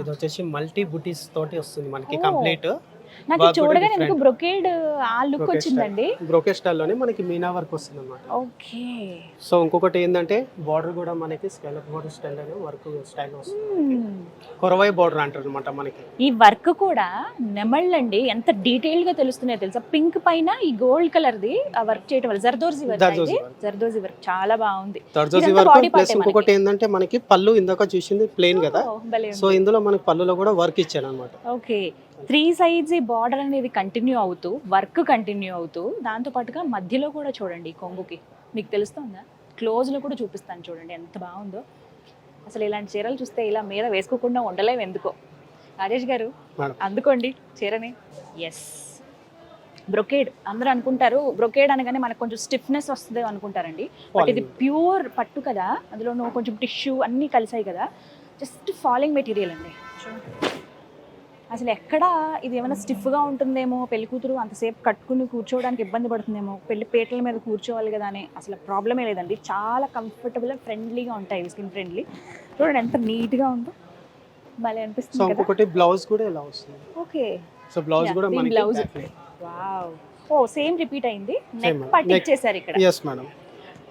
ఇది వచ్చేసి మల్టీ బుటీస్ తోటి వస్తుంది మనకి ఓ. కంప్లీట్. నాకు ఇది చూడగానే ఎందుకు బ్రొకేడ్ ఆ లుక్ వచ్చిందండి. బ్రోకెట్ స్టైల్ లోనే మనకి మీనా వర్క్ వస్తుంది అన్నమాట. ఓకే. సో ఇంకొకటి ఏంటంటే బార్డర్ కూడా మనకి స్కేలప్ బార్డర్ స్టైల్ అనే వర్క్ స్టైల్ వస్తుంది. కొరవై బార్డర్ అంటారు అనమాట మనకి. ఈ వర్క్ కూడా నెమళ్ళండి ఎంత డీటెయిల్ గా తెలుస్తున్నాయో తెలుసా. పింక్ పైన ఈ గోల్డ్ కలర్ ది ఆ వర్క్ చేయడం వల్ల జర్దోజీ వర్క్ చాలా బాగుంది. తర్జోజీ వర్క్ ప్లస్ ఇంకొకటి ఏంటంటే మనకి పళ్ళు ఇందాక చూసింది ప్లెయిన్ కదా, సో ఇందులో మనకి పళ్ళులో కూడా వర్క్ ఇచ్చాను అనమాట. ఓకే. 3 sides ఈ బార్డర్ అనేది కంటిన్యూ అవుతూ వర్క్ కంటిన్యూ అవుతూ దాంతో పాటుగా మధ్యలో కూడా చూడండి ఈ కొంగుకి మీకు తెలుస్తుందా, క్లోజ్ లో కూడా చూపిస్తాను చూడండి ఎంత బాగుందో. అసలు ఇలాంటి చీరలు చూస్తే ఇలా మీద వేసుకోకుండా ఉండలేము ఎందుకో. రాజేష్ గారు అందుకోండి చీరని. ఎస్, బ్రొకేడ్ అందరూ అనుకుంటారు బ్రొకేడ్ అనగానే మనకు కొంచెం స్టిఫ్నెస్ వస్తుంది అనుకుంటారండి. బట్ ఇది ప్యూర్ పట్టు కదా, అందులో కొంచెం టిష్యూ అన్నీ కలిసాయి కదా, జస్ట్ ఫాలింగ్ మెటీరియల్ అండి. అసలు ఎక్కడ ఇది ఏమైనా స్టిఫ్గా ఉంటుందేమో, పెళ్లి కూతురు అంతసేపు కట్టుకుని కూర్చోవడానికి ఇబ్బంది పడుతుందేమో, పెళ్లి పీటల మీద కూర్చోవాలి కదా అని అసలు ప్రాబ్లమే లేదండి. చాలా కంఫర్టబుల్ అండ్ ఫ్రెండ్లీగా ఉంటాయి, స్కిన్ ఫ్రెండ్లీ. చూడండి ఎంత నీట్గా ఉందో, భలే అనిపిస్తుంది కదా. ఇంకొకటి బ్లౌజ్ కూడా ఇలా వస్తుంది. ఓకే. సో బ్లౌజ్ కూడా మనకి బ్లౌజ్ వావ్, ఓ సేమ్ రిపీట్ అయింది. నెక్ పట్టించేశారు ఇక్కడ. yes madam.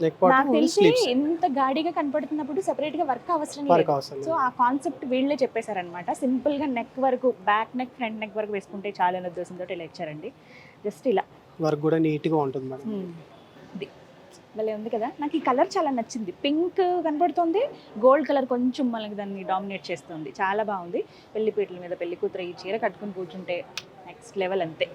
నెక్ పార్ట్ నాకు తెలిసి ఎంత గాడిగా కనపడుతున్నప్పుడు సెపరేట్ గా వర్క్ అవసరం లేదు. సో ఆ కాన్సెప్ట్ వీళ్ళే చెప్పేశారనమాట. సింపుల్ గా నెక్ వరకు, బ్యాక్ నెక్ ఫ్రంట్ నెక్ వరకు వేసుకుంటే చాలా అనే ఉద్దేశంతో ఇలా ఇచ్చారండి. జస్ట్ ఇలా వర్క్ కూడా నీట్ గా ఉంటుంది మేడం. ఇది భలే ఉంది కదా. నాకు ఈ కలర్ చాలా నచ్చింది. పింక్ కనపడుతుంది, గోల్డ్ కలర్ కొంచెం మనకి దాన్ని డామినేట్ చేస్తుంది. చాలా బాగుంది. పెళ్లి పీటల మీద పెళ్లి కూతురు ఈ చీర కట్టుకుని కూర్చుంటే నెక్స్ట్ లెవెల్ అంతే.